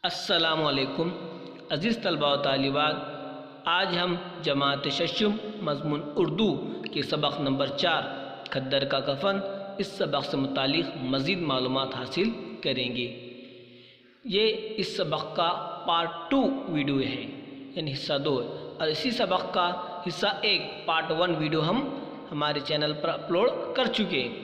السلام علیکم عزیز طلباء و طالبات، آج ہم جماعت ششم مضمون اردو کے سبق نمبر 4 کھدر کا کفن اس سبق سے متعلق مزید معلومات حاصل کریں گے۔ یہ اس سبق کا پارٹ 2 ویڈیو ہے، یعنی حصہ 2 ہے، اور اسی سبق کا حصہ 1 پارٹ 1 ویڈیو ہم ہمارے چینل پر اپلوڈ کر چکے ہیں۔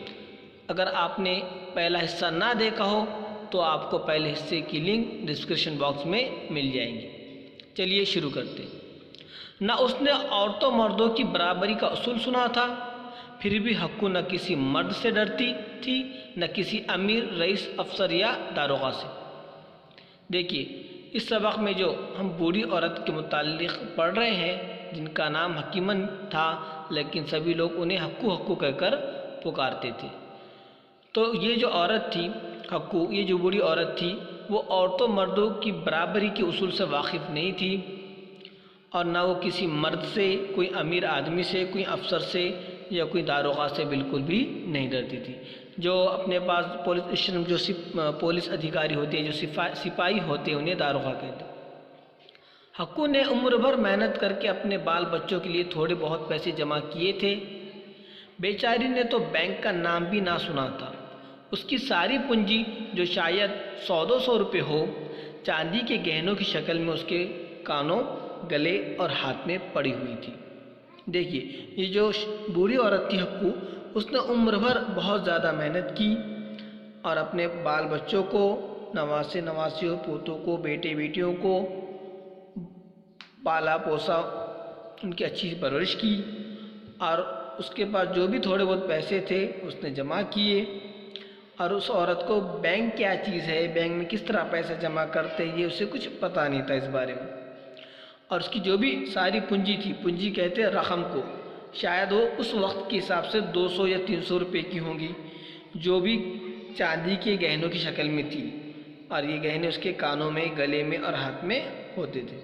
اگر آپ نے پہلا حصہ نہ دیکھا ہو تو آپ کو پہلے حصے کی لنک ڈسکرپشن باکس میں مل جائیں گی۔ چلیے شروع کرتے ہیں۔ نہ اس نے عورتوں مردوں کی برابری کا اصول سنا تھا، پھر بھی حقو نہ کسی مرد سے ڈرتی تھی، نہ کسی امیر، رئیس، افسر یا داروغہ سے۔ دیکھیے، اس سبق میں جو ہم بوڑھی عورت کے متعلق پڑھ رہے ہیں، جن کا نام حکیمن تھا، لیکن سبھی لوگ انہیں حقو کہہ کر پکارتے تھے۔ تو یہ جو عورت تھی حقو، یہ جو بوڑھی عورت تھی، وہ عورتوں مردوں کی برابری کے اصول سے واقف نہیں تھی، اور نہ وہ کسی مرد سے، کوئی امیر آدمی سے، کوئی افسر سے یا کوئی داروغہ سے بالکل بھی نہیں ڈرتی تھی۔ جو اپنے پاس پولیس ادھیکاری ہوتے ہیں، جو سپاہی ہوتے ہیں، انہیں داروغہ کہتے ہیں۔ حقو نے عمر بھر محنت کر کے اپنے بال بچوں کے لیے تھوڑے بہت پیسے جمع کیے تھے۔ بیچاری نے تو بینک کا نام بھی نہ سنا تھا۔ اس کی ساری پونجی، جو شاید 100-200 روپے ہو، چاندی کے گہنوں کی شکل میں اس کے کانوں، گلے اور ہاتھ میں پڑی ہوئی تھی۔ دیکھیے، یہ جو بوڑھی عورت تھی حقو، اس نے عمر بھر بہت زیادہ محنت کی اور اپنے بال بچوں کو، نواسے نواسیوں، پوتوں کو، بیٹے بیٹیوں کو پالا پوسا، ان کی اچھی پرورش کی، اور اس کے پاس جو بھی تھوڑے بہت پیسے تھے اس نے جمع کیے۔ اور اس عورت کو بینک کیا چیز ہے، بینک میں کس طرح پیسہ جمع کرتے، یہ اسے کچھ پتہ نہیں تھا اس بارے میں۔ اور اس کی جو بھی ساری پونجی تھی، پونجی کہتے ہیں رقم کو، شاید وہ اس وقت کے حساب سے 200 یا 300 روپے کی ہوں گی، جو بھی چاندی کے گہنوں کی شکل میں تھی، اور یہ گہنے اس کے کانوں میں، گلے میں اور ہاتھ میں ہوتے تھے۔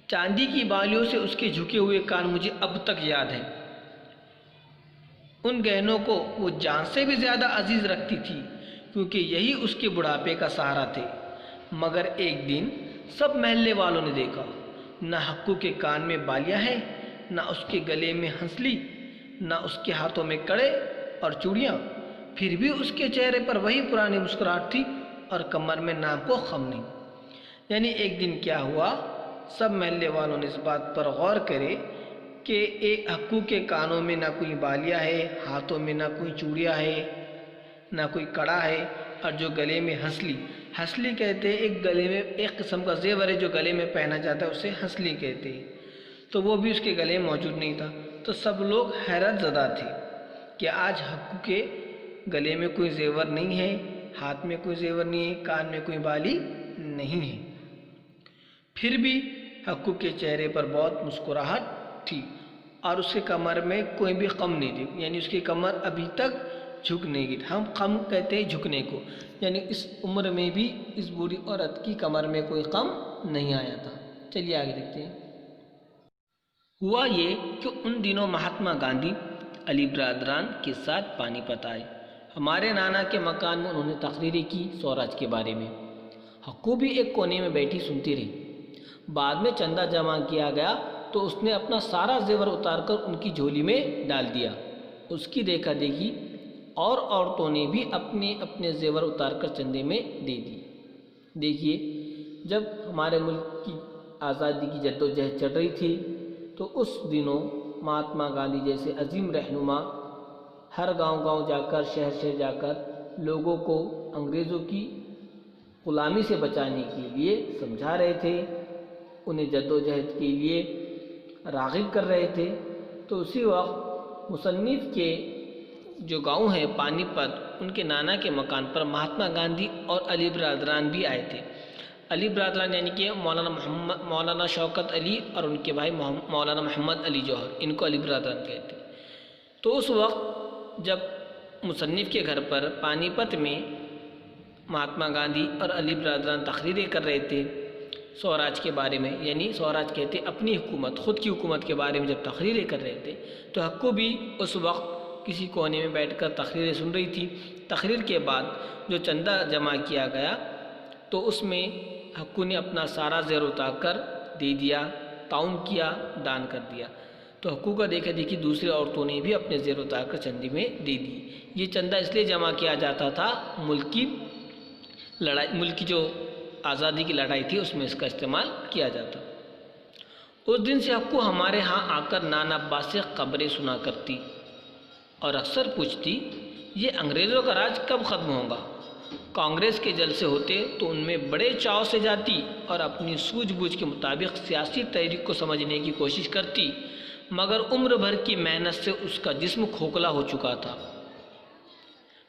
چاندی کی بالیوں سے اس کے جھکے ہوئے کان مجھے اب تک یاد ہیں۔ ان گہنوں کو وہ جان سے بھی زیادہ عزیز رکھتی تھی، کیونکہ یہی اس کے بڑھاپے کا سہارا تھے۔ مگر ایک دن سب محلے والوں نے دیکھا، نہ حقو کے کان میں بالیاں ہیں، نہ اس کے گلے میں ہنسلی، نہ اس کے ہاتھوں میں کڑے اور چوڑیاں، پھر بھی اس کے چہرے پر وہی پرانی مسکراہٹ تھی اور کمر میں نام کو خم نہیں۔ یعنی ایک دن کیا ہوا، سب محلے والوں نے اس بات پر غور کرے کہ ایک حقو کے کانوں میں نہ کوئی بالیاں ہے، ہاتھوں میں نہ کوئی چوڑیاں ہے، نہ کوئی کڑا ہے، اور جو گلے میں ہنسلی کہتے ہیں، ایک گلے میں ایک قسم کا زیور ہے جو گلے میں پہنا جاتا ہے، اسے ہنسلی کہتے ہیں، تو وہ بھی اس کے گلے میں موجود نہیں تھا۔ تو سب لوگ حیرت زدہ تھے کہ آج حقو کے گلے میں کوئی زیور نہیں ہے، ہاتھ میں کوئی زیور نہیں ہے، کان میں کوئی بالی نہیں ہے۔ پھر بھی حقو کے چہرے پر بہت مسکراہٹ تھی، اور اس کے کمر میں کوئی بھی غم نہیں تھی، یعنی اس کی کمر ابھی تک جھک نہیں گئی۔ ہم غم کہتے ہیں جھکنے کو، یعنی اس عمر میں بھی اس بوڑھی عورت کی کمر میں کوئی غم نہیں آیا تھا۔ چلیے آگے دیکھتے ہیں۔ ہوا یہ کہ ان دنوں مہاتما گاندھی علی برادران کے ساتھ پانی پت آئے۔ ہمارے نانا کے مکان میں انہوں نے تقریریں کی سوراج کے بارے میں۔ حقو بھی ایک کونے میں بیٹھی سنتی رہی۔ بعد میں چندہ جمع کیا گیا تو اس نے اپنا سارا زیور اتار کر ان کی جھولی میں ڈال دیا۔ اس کی دیکھا دیکھی اور عورتوں نے بھی اپنے اپنے زیور اتار کر چندے میں دے دی۔ دیکھیے، جب ہمارے ملک کی آزادی کی جدوجہد چل رہی تھی تو اس دنوں مہاتما گاندھی جیسے عظیم رہنما ہر گاؤں جا کر، شہر شہر جا کر لوگوں کو انگریزوں کی غلامی سے بچانے کے لیے سمجھا رہے تھے، انہیں جدوجہد کے لیے راغب کر رہے تھے۔ تو اسی وقت مصنف کے جو گاؤں ہے پانی پت، ان کے نانا کے مکان پر مہاتما گاندھی اور علی برادران بھی آئے تھے۔ علی برادران یعنی کہ مولانا شوکت علی اور ان کے بھائی مولانا محمد علی جوہر، ان کو علی برادران کہتے ہیں۔ تو اس وقت جب مصنف کے گھر پر پانی پت میں مہاتما گاندھی اور علی برادران تقریریں کر رہے تھے سوراج کے بارے میں، یعنی سوراج کہتے اپنی حکومت، خود کی حکومت کے بارے میں جب تقریریں کر رہے تھے، تو حقو بھی اس وقت کسی کونے میں بیٹھ کر تقریریں سن رہی تھی۔ تقریر کے بعد جو چندہ جمع کیا گیا تو اس میں حقو نے اپنا سارا زیر اٹھا کر دے دیا، تعاون کیا، دان کر دیا۔ تو حقو کا دیکھا دیکھی دوسری عورتوں نے بھی اپنے زیر اٹھا کر چندے میں دے دی۔ یہ چندہ اس لیے جمع کیا جاتا تھا ملک کی جو آزادی کی لڑائی تھی اس میں اس کا استعمال کیا جاتا۔ اس دن سے حقو ہمارے ہاں آ کر نانا عباس سے خبریں سنا کرتی اور اکثر پوچھتی یہ انگریزوں کا راج کب ختم ہوگا۔ کانگریس کے جلسے ہوتے تو ان میں بڑے چاؤ سے جاتی اور اپنی سوجھ بوجھ کے مطابق سیاسی تحریک کو سمجھنے کی کوشش کرتی، مگر عمر بھر کی محنت سے اس کا جسم کھوکھلا ہو چکا تھا۔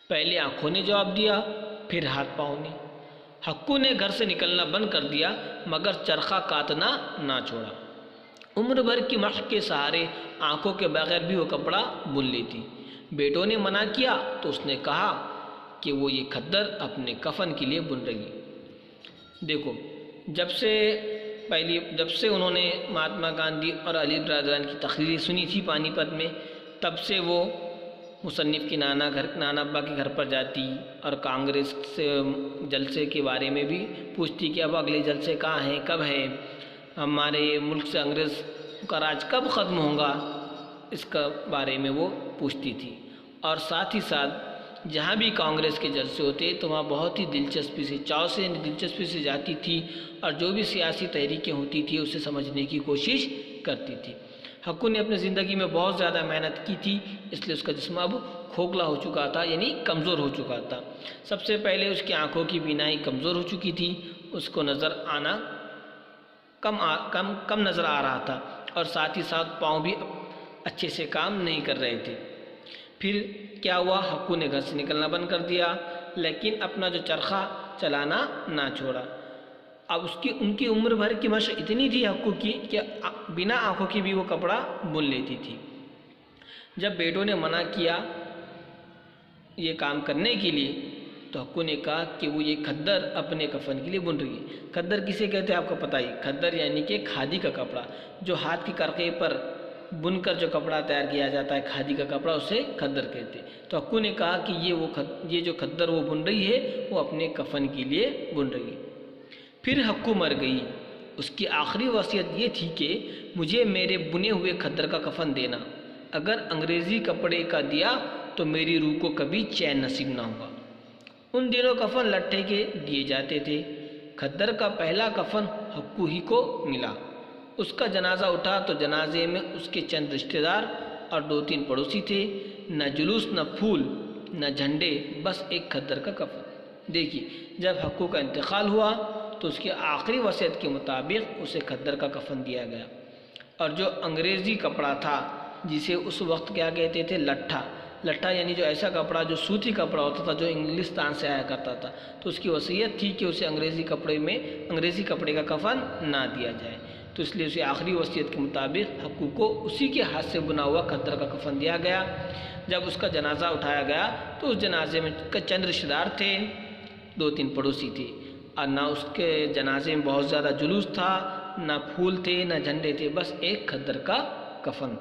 پہلے آنکھوں نے جواب دیا، پھر ہاتھ پاؤں نے۔ حقو نے گھر سے نکلنا بند کر دیا مگر چرخہ کاتنا نہ چھوڑا۔ عمر بھر کی مشق کے سہارے آنکھوں کے بغیر بھی وہ کپڑا بن لیتی۔ بیٹوں نے منع کیا تو اس نے کہا کہ وہ یہ کھدر اپنے کفن کے لیے بن رہی۔ دیکھو، جب سے انہوں نے مہاتما گاندھی اور علی برادران کی تقریریں سنی تھی پانی پت میں، تب سے وہ مصنف کی نانا ابا کے گھر پر جاتی اور کانگریس سے جلسے کے بارے میں بھی پوچھتی کہ اب اگلے جلسے کہاں ہیں، کب ہے، ہمارے ملک سے انگریز کا راج کب ختم ہوگا، اس کا بارے میں وہ پوچھتی تھی۔ اور ساتھ ہی ساتھ جہاں بھی کانگریس کے جلسے ہوتے تو وہاں بہت ہی دلچسپی سے جاتی تھی اور جو بھی سیاسی تحریکیں ہوتی تھی اسے سمجھنے کی کوشش کرتی تھی۔ حقو نے اپنی زندگی میں بہت زیادہ محنت کی تھی، اس لیے اس کا جسم اب کھوکھلا ہو چکا تھا، یعنی کمزور ہو چکا تھا۔ سب سے پہلے اس کی آنکھوں کی بینائی کمزور ہو چکی تھی، اس کو نظر آنا کم نظر آ رہا تھا اور ساتھ ہی ساتھ پاؤں بھی اچھے سے کام نہیں کر رہے تھے۔ پھر کیا ہوا، حقو نے گھر سے نکلنا بند کر دیا لیکن اپنا جو چرخہ چلانا نہ چھوڑا۔ اب ان کی عمر بھر کی مشق اتنی تھی حقو کی کہ بنا آنکھوں کی بھی وہ کپڑا بن لیتی تھی۔ جب بیٹوں نے منع کیا یہ کام کرنے کے لیے تو حقو نے کہا کہ وہ یہ کھدر اپنے کفن کے لیے بن رہی ہے۔ کھدر کسے کہتے ہیں آپ کو پتہ ہی، کھدر یعنی کہ کھادی کا کپڑا، جو ہاتھ کی کرخے پر بن کر جو کپڑا تیار کیا جاتا ہے کھادی کا کپڑا، اسے کھدر کہتے ہیں۔ تو حقو نے کہا کہ یہ جو کھدر وہ بن رہی ہے وہ اپنے کفن کے لیے بن رہی ہے۔ پھر حقو مر گئی۔ اس کی آخری وصیت یہ تھی کہ مجھے میرے بنے ہوئے کھدر کا کفن دینا، اگر انگریزی کپڑے کا دیا تو میری روح کو کبھی چین نصیب نہ ہوگا۔ ان دنوں کفن لٹھے کے دیے جاتے تھے۔ کھدر کا پہلا کفن حقو ہی کو ملا۔ اس کا جنازہ اٹھا تو جنازے میں اس کے چند رشتہ دار اور 2-3 پڑوسی تھے، نہ جلوس، نہ پھول، نہ جھنڈے، بس ایک کھدر کا کفن۔ دیکھیے، جب حقو کا انتقال ہوا تو اس کی آخری وصیت کے مطابق اسے کھدر کا کفن دیا گیا، اور جو انگریزی کپڑا تھا جسے اس وقت کیا کہتے تھے، لٹھا یعنی جو ایسا کپڑا جو سوتی کپڑا ہوتا تھا جو انگلستان سے آیا کرتا تھا، تو اس کی وصیت تھی کہ اسے انگریزی کپڑے کا کفن نہ دیا جائے، تو اس لیے اسے آخری وصیت کے مطابق حقو کو اسی کے ہاتھ سے بنا ہوا کھدر کا کفن دیا گیا۔ جب اس کا جنازہ اٹھایا گیا تو اس جنازے میں چند رشتہ دار تھے، 2-3 پڑوسی تھے، اور نہ اس کے جنازے میں بہت زیادہ جلوس تھا، نہ پھول تھے، نہ جھنڈے تھے، بس ایک کھدر کا کفن۔